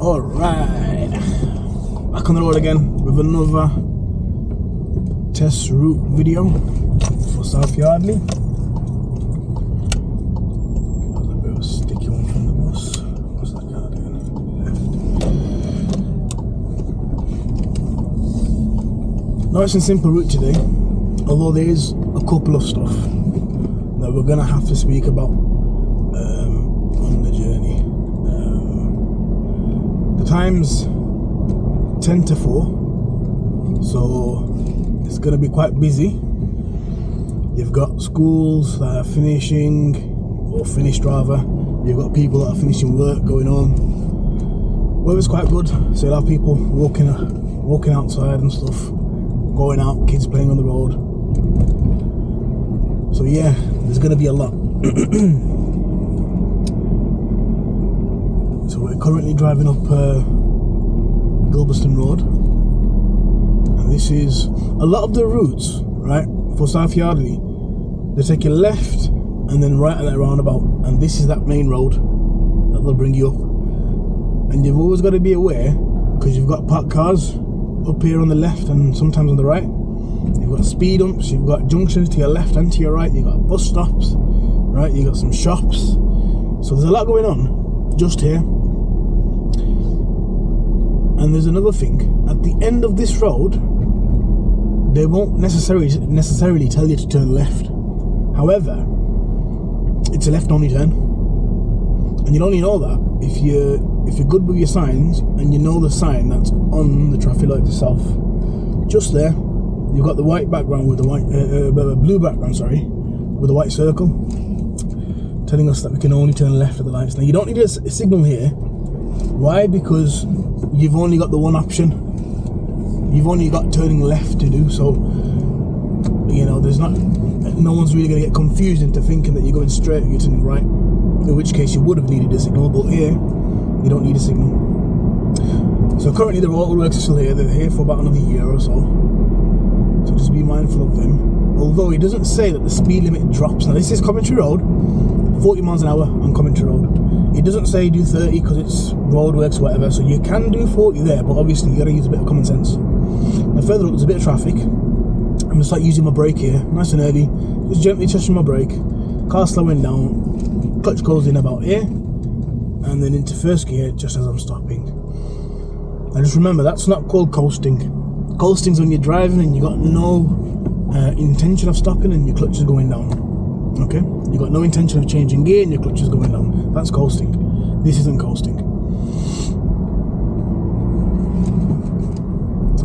Alright, back on the road again with another test route video for South Yardley. There's a bit of a sticky one from the bus. What's that car doing? Left. Nice and simple route today, although there is a couple of stuff that we're going to have to speak about on the journey. The time's 10 to 4, so it's going to be quite busy. You've got schools that are finishing, or finished rather. You've got people that are finishing work, going home. Weather's quite good, so you'll have people walking outside and stuff, going out, kids playing on the road. So yeah, there's going to be a lot. So we're currently driving up Gilberston Road, and this is a lot of the routes, right, for South Yardley. They take you left and then right at that roundabout, and this is that main road that will bring you up. And you've always got to be aware, because you've got parked cars up here on the left and sometimes on the right. You've got speed humps, you've got junctions to your left and to your right, you've got bus stops, right, you've got some shops. So there's a lot going on just here. And there's another thing, at the end of this road, they won't necessarily tell you to turn left. However, it's a left only turn. And you'll only know that if you're good with your signs and you know the sign that's on the traffic light itself. Just there, you've got the white background with the white, blue background, sorry, with a white circle, telling us that we can only turn left at the lights. Now you don't need a signal here. Why? Because you've only got the one option. You've only got turning left to do, so you know no one's really going to get confused into thinking that you're going straight or you're turning right, in which case you would have needed a signal, but here you don't need a signal. So currently the roadworks are still here. They're here for about another year or so just be mindful of them. Although it doesn't say that the speed limit drops. Now this is Coventry Road, 40 miles an hour on Coventry Road. It doesn't say do 30 because it's roadworks or whatever, so you can do 40 there, but obviously you got to use a bit of common sense. Now further up there's a bit of traffic. I'm going to start using my brake here, nice and early, just gently touching my brake, car slowing down, clutch goes in about here, and then into first gear just as I'm stopping. Now just remember, that's not called coasting. Coasting's when you're driving and you got no intention of stopping and your clutch is going down. Okay, you got no intention of changing gear and your clutch is going down. That's coasting. This isn't coasting.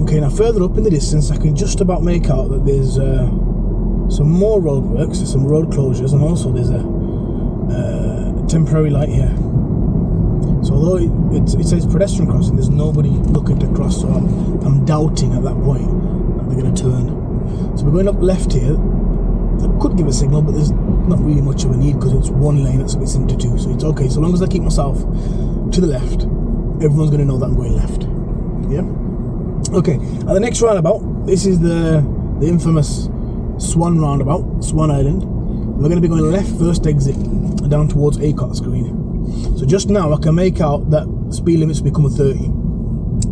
Okay, now further up in the distance, I can just about make out that there's some more roadworks, there's some road closures, and also there's a temporary light here. So although it says pedestrian crossing, there's nobody looking to cross, so I'm doubting at that point that they're going to turn. So we're going up left here. I could give a signal, but there's not really much of a need because it's one lane that splits into two, so it's okay. So long as I keep myself to the left, everyone's going to know that I'm going left. Yeah. Okay. At the next roundabout, this is the infamous Swan roundabout, Swan Island. We're going to be going left first exit down towards Acott Green. So just now I can make out that speed limit's become a 30.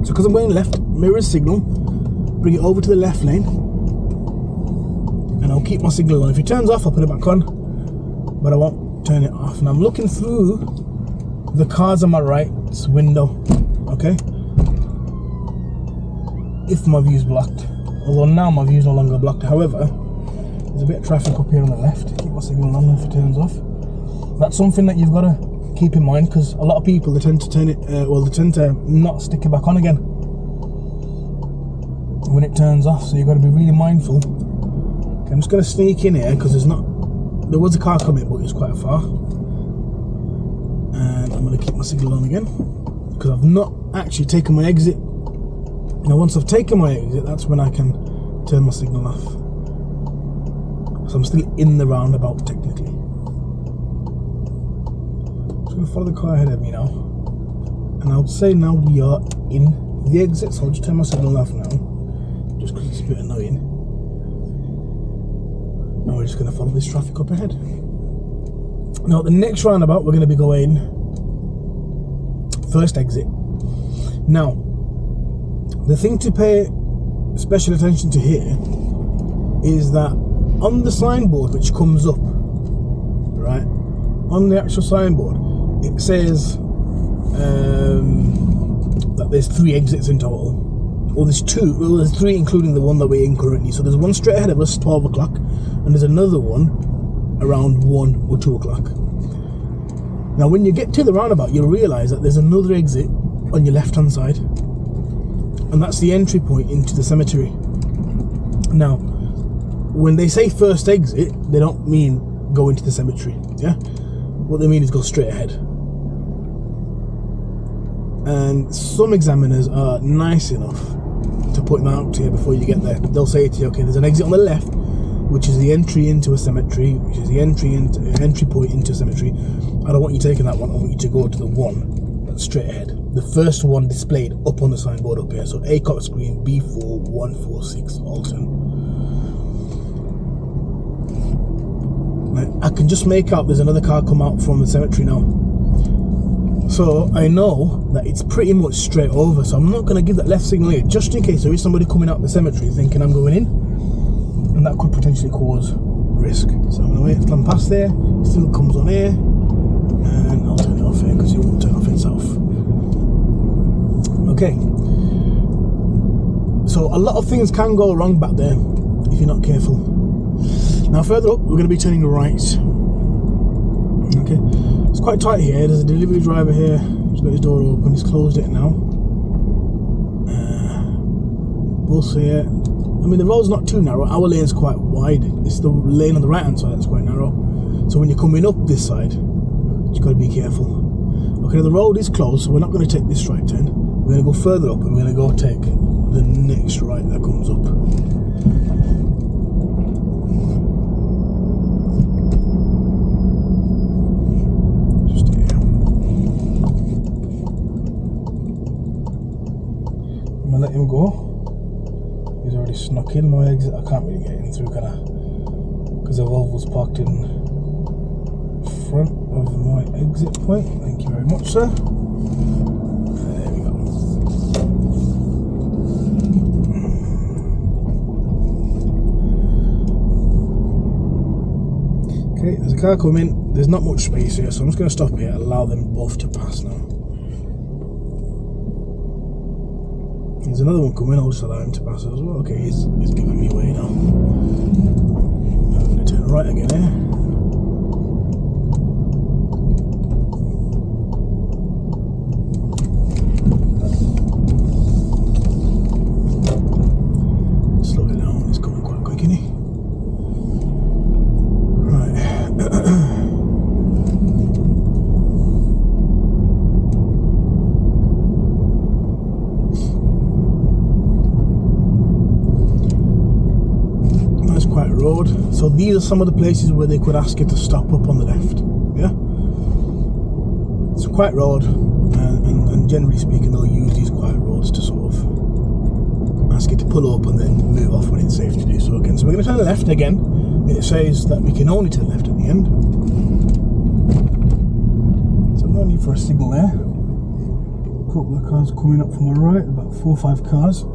So because I'm going left, mirror signal, bring it over to the left lane, and I'll keep my signal on. If it turns off, I'll put it back on, but I won't turn it off. And I'm looking through the cars on my right's window, okay? If my view's blocked, although now my view's no longer blocked. However, there's a bit of traffic up here on the left. Keep my signal on if it turns off. That's something that you've got to keep in mind, because a lot of people, they tend to turn it, they tend to not stick it back on again when it turns off, so you've got to be really mindful. Okay, I'm just going to sneak in here because there was a car coming, but it's quite far, and I'm going to keep my signal on again because I've not actually taken my exit. Now once I've taken my exit, that's when I can turn my signal off. So I'm still in the roundabout technically. Follow the car ahead of me now, and I would say now we are in the exit, so I'll just turn my signal off now just because it's a bit annoying. Now we're just going to follow this traffic up ahead. Now at the next roundabout we're going to be going first exit, Now, the thing to pay special attention to here is that on the signboard which comes up, right, on the actual signboard, it says that there's 3 exits in total. Well, there's 2. Well, there's 3 including the one that we're in currently. So there's one straight ahead of us, 12 o'clock, and there's another one around 1 or 2 o'clock. Now, when you get to the roundabout, you'll realise that there's another exit on your left-hand side, and that's the entry point into the cemetery. Now, when they say first exit, they don't mean go into the cemetery, yeah? What they mean is go straight ahead. And some examiners are nice enough to point that out to you before you get there. They'll say to you, okay, there's an exit on the left, which is the entry into a cemetery, which is the entry point into a cemetery. I don't want you taking that one. I want you to go to the one that's straight ahead. The first one displayed up on the signboard up here. So Acock Green, B4146 Alton. I can just make out there's another car come out from the cemetery now. So I know that it's pretty much straight over. So I'm not going to give that left signal here, just in case there is somebody coming out the cemetery thinking I'm going in. And that could potentially cause risk. So I'm going to wait till I'm past there. It still comes on here. And I'll turn it off here because it won't turn off itself. Okay. So a lot of things can go wrong back there if you're not careful. Now further up, we're going to be turning right. Okay. It's quite tight here. There's a delivery driver here. He's got his door open. He's closed it now. Bus here. I mean, the road's not too narrow. Our lane's quite wide. It's the lane on the right hand side that's quite narrow. So when you're coming up this side, you've got to be careful. Okay, the road is closed, so we're not going to take this right turn. We're going to go further up and we're going to go take the next right that comes up. Just here. I'm going to let him go. He's already snuck in my exit. I can't really get in through, can I? Because the Volvo's parked in front of my exit point. Thank you very much, sir. There we go. Okay, there's a car coming. There's not much space here, so I'm just going to stop here and allow them both to pass now. There's another one coming, I'll just allow him to pass as well. Okay, he's giving me away now. I'm going to turn right again here. Slow it down, he's coming quite quick, isn't he? Right. Road. So these are some of the places where they could ask you to stop up on the left. Yeah, it's a quiet road, and generally speaking, they'll use these quiet roads to sort of ask you to pull up and then move off when it's safe to do so again. So we're going to turn left again. It says that we can only turn left at the end. So no need for a signal there. A couple of cars coming up from my right, about 4 or 5 cars.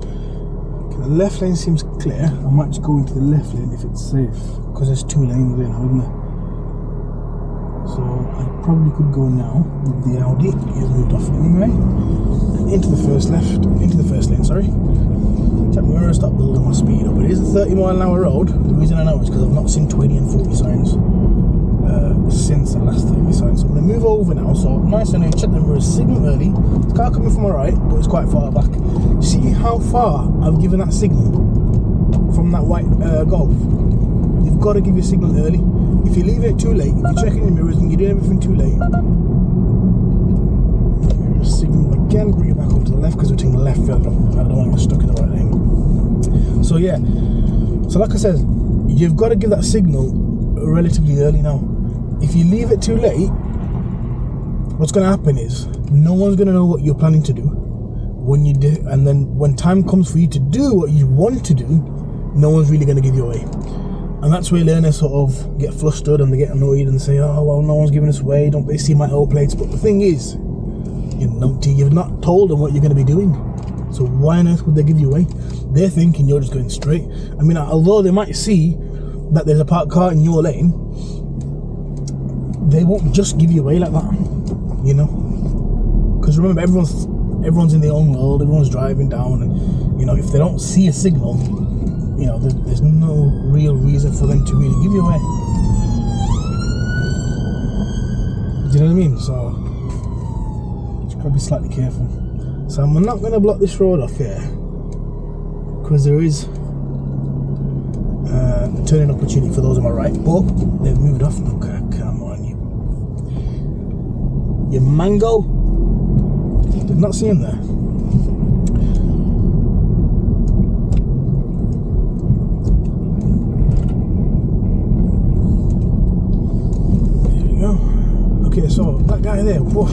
The left lane seems clear. I might just go into the left lane if it's safe, because there's 2 lanes there now, isn't there? So I probably could go now with the Audi. He's moved off anyway. And into the first lane, sorry. We're going to start building my speed up. It is a 30-mile-an-hour road. The reason I know is because I've not seen 20 and 40 signs since the last 30 signs. So I'm going to move over now. So nice and check the mirrors, signal early. The car coming from my right, but it's quite far back. See how far I've given that signal from that white Golf? You've got to give your signal early. If you leave it too late, if you're checking your mirrors and you're doing everything too late, signal again, bring it back up to the left because we're taking the left further up. I don't want to get stuck in the right lane. So yeah, so like I said, you've got to give that signal relatively early now. If you leave it too late, what's going to happen is no one's going to know what you're planning to do when you do, and then when time comes for you to do what you want to do, no one's really going to give you away. And that's where learners sort of get flustered and they get annoyed and say, oh well, no one's giving us away, don't they see my L plates? But the thing is, You numpty, you've not told them what you're going to be doing. So why on earth would they give you away? They're thinking you're just going straight. I mean, although they might see that there's a parked car in your lane, they won't just give you away like that, you know? Because remember, everyone's in their own world, everyone's driving down, and, you know, if they don't see a signal, you know, there's no real reason for them to really give you away. Do you know what I mean? So, just gotta be slightly careful. So I'm not going to block this road off here, because there is a turning opportunity for those on my right, but they've moved off. Okay, come on, you mango. Did not see him there. There we go. Okay, so that guy there, whoa,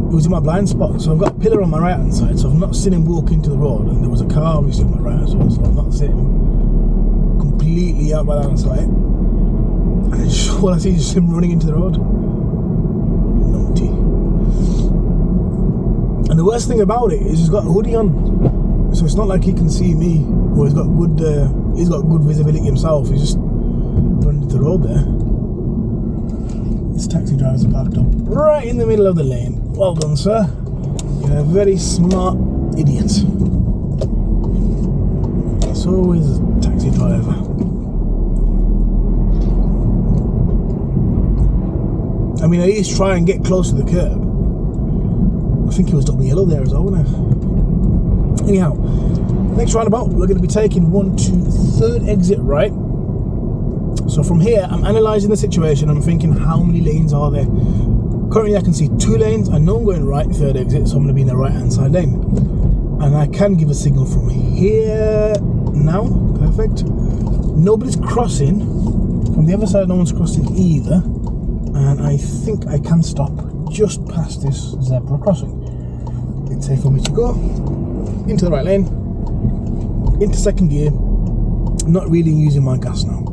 he was in my blind spot, so I've got a pillar on my right hand side, so I've not seen him walk into the road, and there was a car obviously on my right as well, so I've not seen him completely out by the hand side, and all I see is just him running into the road. Naughty. And the worst thing about it is he's got a hoodie on, so it's not like he can see me, or he's got good visibility himself. He's just running into the road there. This taxi driver's parked up right in the middle of the lane. Well done, sir. You're a very smart idiot. It's always a taxi driver. I mean, at least try and get close to the curb. I think he was double yellow there as well, wasn't it? Anyhow, next roundabout, we're going to be taking 1 to 3rd exit right. So from here, I'm analysing the situation. I'm thinking, how many lanes are there? Currently, I can see 2 lanes. I know I'm going right, 3rd exit, so I'm going to be in the right-hand side lane. And I can give a signal from here now. Perfect. Nobody's crossing. From the other side, no one's crossing either. And I think I can stop just past this zebra crossing. It's safe for me to go into the right lane, into 2nd gear, not really using my gas now,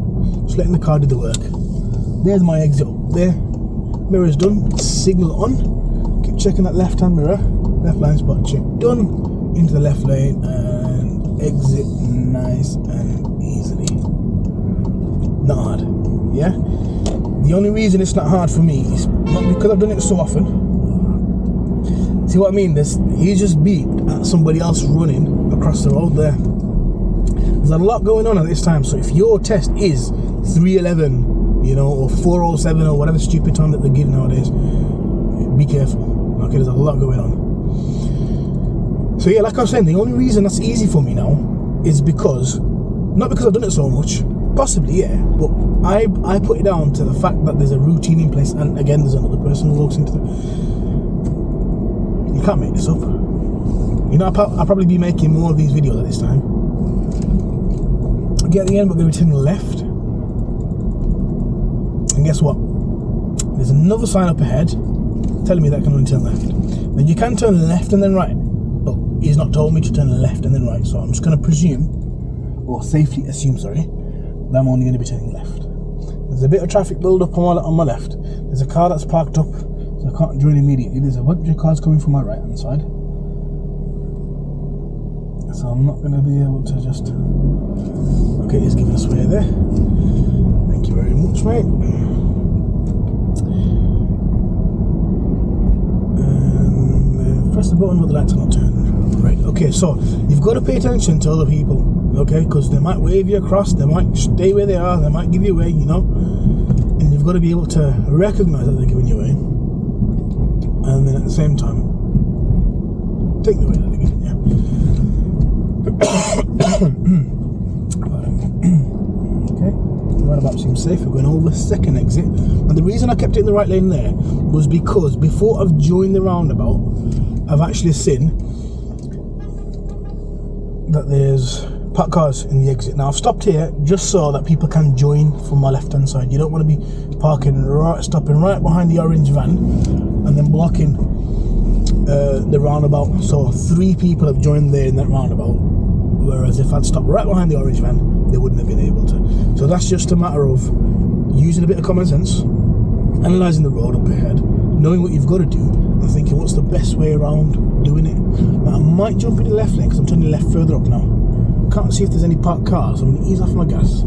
just letting the car do the work. There's my exit up there, mirror's done, signal on, keep checking that left hand mirror, left line spot check done, into the left lane and exit nice and easily. Not hard, yeah? The only reason it's not hard for me is not because I've done it so often. See what I mean? He's just beeped at somebody else running across the road there. There's a lot going on at this time, so if your test is 3:11, you know, or 4:07 or whatever stupid time that they give nowadays, be careful. Okay, there's a lot going on. So yeah, like I was saying, the only reason that's easy for me now is because, not because I've done it so much, possibly, yeah, but I put it down to the fact that there's a routine in place, and again, there's another person who walks into the... You can't make this up. You know, I'll probably be making more of these videos at this time. Get at the end, we're going to be turning left. And guess what? There's another sign up ahead telling me that I can only turn left. Now, you can turn left and then right, but he's not told me to turn left and then right, so I'm just going to presume, or safely assume, sorry, that I'm only going to be turning left. There's a bit of traffic build up on my left. There's a car that's parked up, so I can't join immediately. There's a bunch of cars coming from my right hand side, so I'm not going to be able to just... Okay, he's giving us way there. Thank you very much, mate. And press the button with the lights on turn. Right, okay, so you've got to pay attention to other people. Okay, because they might wave you across, they might stay where they are, they might give you away, you know, and you've got to be able to recognize that they're giving you away, and then at the same time take the way that they're giving you. Okay, roundabout seems safe. We're going over 2nd exit, and the reason I kept it in the right lane there was because before I've joined the roundabout, I've actually seen that there's parked cars in the exit. Now I've stopped here just so that people can join from my left hand side. You don't want to be stopping right behind the orange van and then blocking the roundabout. So 3 people have joined there in that roundabout, whereas if I'd stopped right behind the orange van, they wouldn't have been able to. So that's just a matter of using a bit of common sense, analysing the road up ahead, knowing what you've got to do, I'm thinking, what's the best way around doing it? Now, I might jump in the left lane because I'm turning left further up now. Can't see if there's any parked cars, so I'm going to ease off my gas.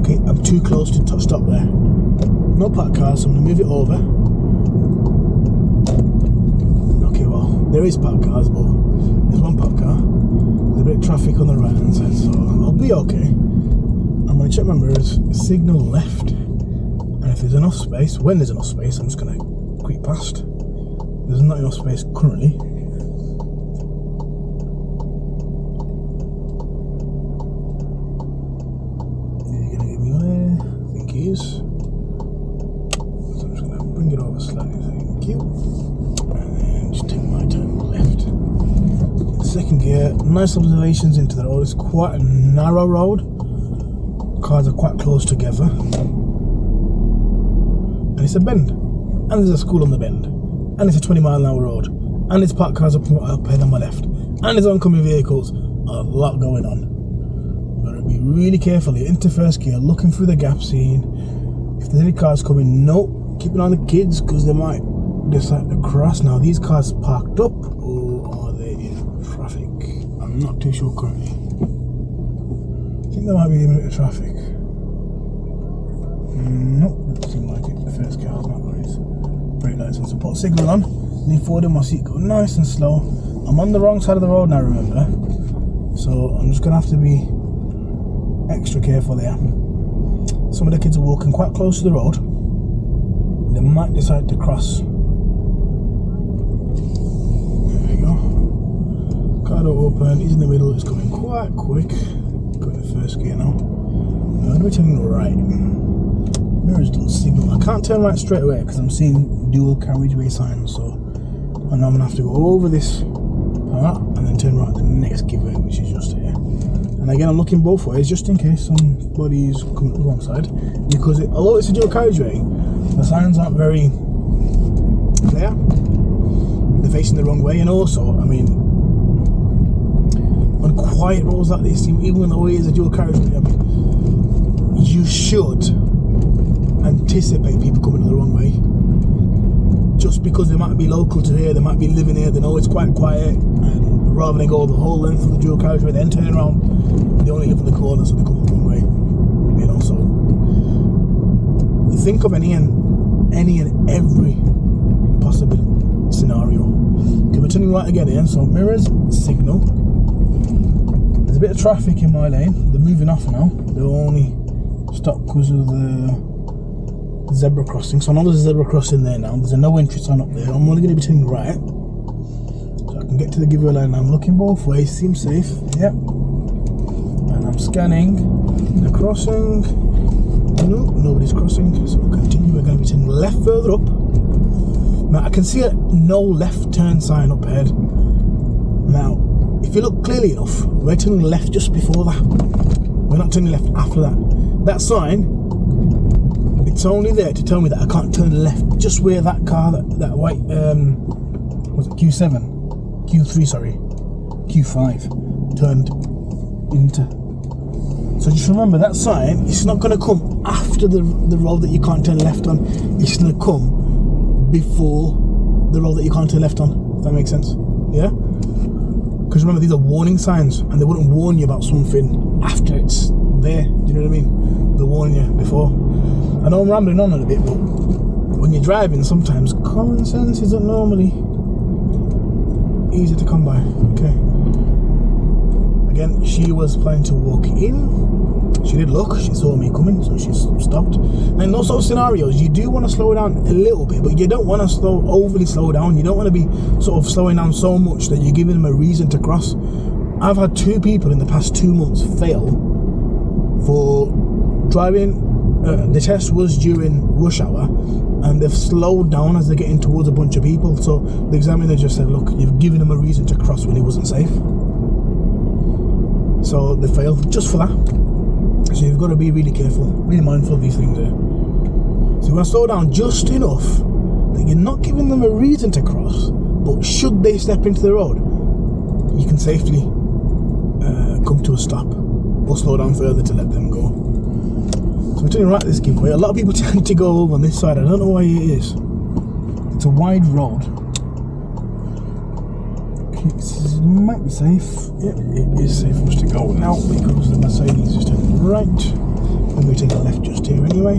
Okay, I'm too close to stop there. No parked cars, so I'm going to move it over. Okay, well, there is parked cars, but there's one parked car. There's a bit of traffic on the right hand side, so I'll be okay. I'm going to check my mirrors, signal left, and if there's enough space, when there's enough space, I'm just going to creep past. There's not enough space currently. So I'm just going to bring it over slightly, thank you, and then just take my turn left. Second gear, nice observations into the road. It's quite a narrow road, cars are quite close together, and it's a bend, and there's a school on the bend, and it's a 20-mile-an-hour road, and it's parked cars up ahead on my left, and there's oncoming vehicles. A lot going on. Be really careful. You're into first gear, looking through the gap, seeing if there's any cars coming. No, keep an eye on the kids because they might decide to cross. Now, these cars parked up or are they in traffic? I'm not too sure currently. I think there might be a minute of traffic. Nope, doesn't seem like it. The first car's not got his brake lights and support signal on. Lean forward in my seat, go nice and slow. I'm on the wrong side of the road now, remember, so I'm just gonna have to be extra careful there. Some of the kids are walking quite close to the road. They might decide to cross. There we go. Car door open, he's in the middle, it's coming quite quick. Going to first gear now. I'm going to be turning right. Mirrors don't signal. I can't turn right straight away because I'm seeing dual carriageway signs, so I know I'm going to have to go over this part and then turn right at the next giveaway, which is just here. And again, I'm looking both ways just in case somebody's coming to the wrong side, because although it's a dual carriageway, the signs aren't very clear. They're facing the wrong way, and also, I mean, on quiet roads like this, even though it is a dual carriageway, I mean, you should anticipate people coming the wrong way. Just because they might be local to here, they might be living here, they know it's quite quiet, and rather than go the whole length of the dual carriageway, then turn around, they only live in the corner, so they come the wrong way. You know, so think of any and every possible scenario. Okay, we're turning right again here, so mirrors, signal. There's a bit of traffic in my lane. They're moving off now. They're only stopped because of the zebra crossing. So I know there's a zebra crossing there now. There's a no entry sign up there. I'm only going to be turning right, so I can get to the giveaway line. I'm looking both ways. Seems safe. Yep. And I'm scanning the crossing. No, nobody's crossing. So we'll continue. We're going to be turning left further up. Now I can see a no left turn sign up ahead. Now, if you look clearly enough, we're turning left just before that. We're not turning left after that. That sign, it's only there to tell me that I can't turn left just where that car, that white, was it Q7? Q3, sorry. Q5 turned into. So just remember that sign, it's not going to come after the road that you can't turn left on. It's going to come before the road that you can't turn left on, if that makes sense. Yeah? Because remember, these are warning signs, and they wouldn't warn you about something after it's there. Do you know what I mean? They warn you before. I know I'm rambling on a bit, but when you're driving, sometimes common sense isn't normally easy to come by. Okay. Again, she was planning to walk in. She did look, she saw me coming, so she stopped. And in those sort of scenarios, you do want to slow down a little bit, but you don't want to overly slow down. You don't want to be sort of slowing down so much that you're giving them a reason to cross. I've had 2 people in the past 2 months fail for driving. The test was during rush hour, and they've slowed down as they're getting towards a bunch of people. So the examiner just said, look, you've given them a reason to cross when it wasn't safe. So they failed just for that. So you've got to be really careful, really mindful of these things there. So you want to slow down just enough that you're not giving them a reason to cross, but should they step into the road, you can safely come to a stop or slow down further to let them go. So we're turning right this giveaway. A lot of people tend to go over on this side. I don't know why it is. It's a wide road. Okay, this might be safe. Yeah, it is safe for us to go now because the Mercedes is turning right. And we take a left just here anyway.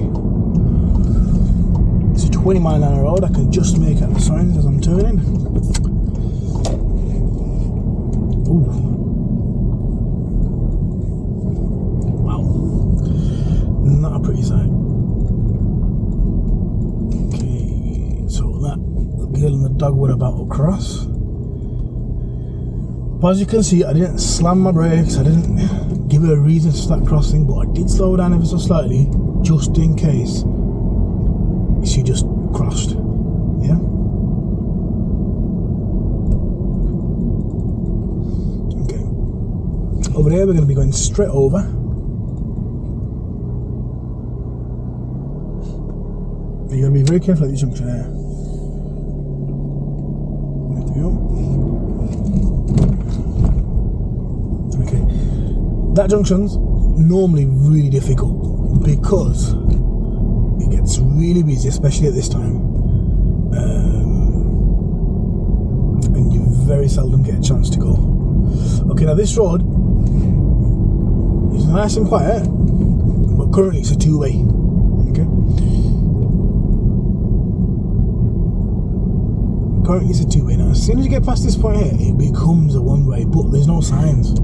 It's a 20-mile-an-hour road. I can just make out the signs as I'm turning. Ooh. Wow. Not a pretty sight. Okay, so that girl and the dog were about to cross. But as you can see, I didn't slam my brakes, I didn't give her a reason to start crossing, but I did slow down ever so slightly, just in case she just crossed. Yeah? Okay. Over there, we're going to be going straight over. You're going to be very careful at this junction there. There we go. Okay, that junction's normally really difficult because it gets really busy, especially at this time, and you very seldom get a chance to go. Okay, now this road is nice and quiet, but currently it's a two-way. Okay, currently it's a two-way. Now as soon as you get past this point here, it becomes a one-way, but there's no signs.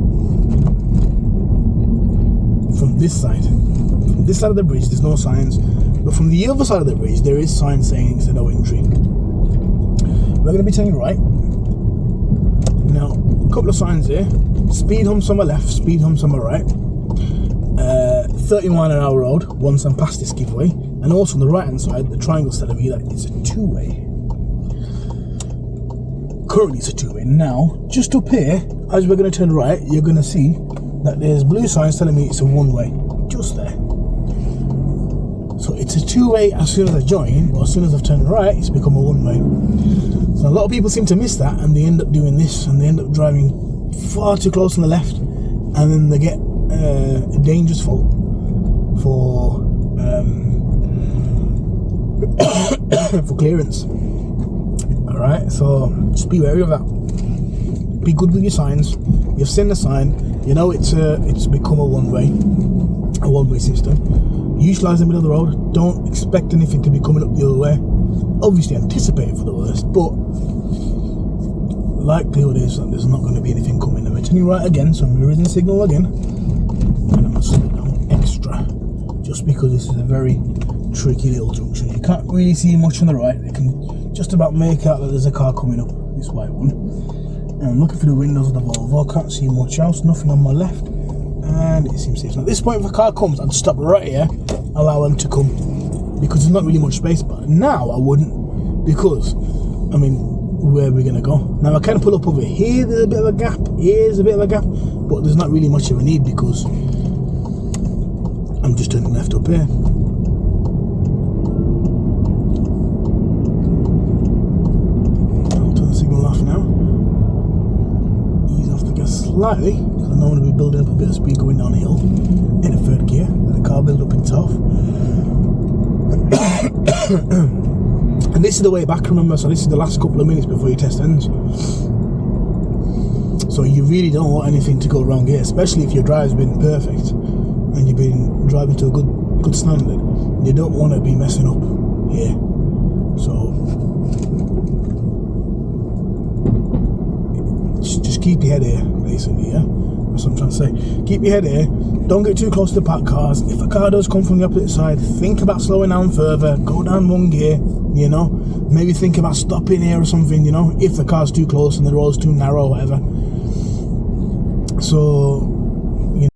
From this side of the bridge, there's no signs, but from the other side of the bridge, there is signs saying it's a no entry. We're going to be turning right. Now, a couple of signs here: speed humps on my left, speed humps on my right. 30-mile-an-hour road once I'm past this giveaway, and also on the right hand side, the triangle's telling me that it's a two-way. Currently, it's a two-way. Now, just up here, as we're going to turn right, you're going to see that there's blue signs telling me it's a one-way, just there. So it's a two-way as soon as I join, but as soon as I've turned right, it's become a one-way. So a lot of people seem to miss that, and they end up doing this, and they end up driving far too close on the left, and then they get dangerous for for clearance. All right, so just be wary of that. Be good with your signs. You've seen the sign. You know it's become a one-way system. Utilise the middle of the road. Don't expect anything to be coming up the other way. Obviously anticipate for the worst, but likelihood is that there's not going to be anything coming. I'm turning right again, so I'm reversing signal again, and I'm going to slow down extra, just because this is a very tricky little junction. You can't really see much on the right. You can just about make out that there's a car coming up, this white one. And I'm looking through the windows of the Volvo, can't see much else, nothing on my left, and it seems safe. Now at this point, if a car comes, I'd stop right here, allow them to come, because there's not really much space. But now I wouldn't, because, I mean, where are we going to go? Now I can pull up over here, there's a bit of a gap, here's a bit of a gap, but there's not really much of a need because I'm just turning left up here. I'll turn the signal off now. Ease off the gas slightly, because I know I'm going to be building up a bit of speed going down the hill in a third gear. Let the car build up itself. And this is the way back, remember, so this is the last couple of minutes before your test ends. So you really don't want anything to go wrong here, especially if your drive's been perfect and you've been driving to a good standard. You don't want to be messing up here. So just keep your head here, basically, yeah? That's what I'm trying to say. Keep your head here. Don't get too close to the parked cars. If a car does come from the opposite side, think about slowing down further. Go down one gear, you know. Maybe think about stopping here or something, you know, if the car's too close and the road's too narrow or whatever. So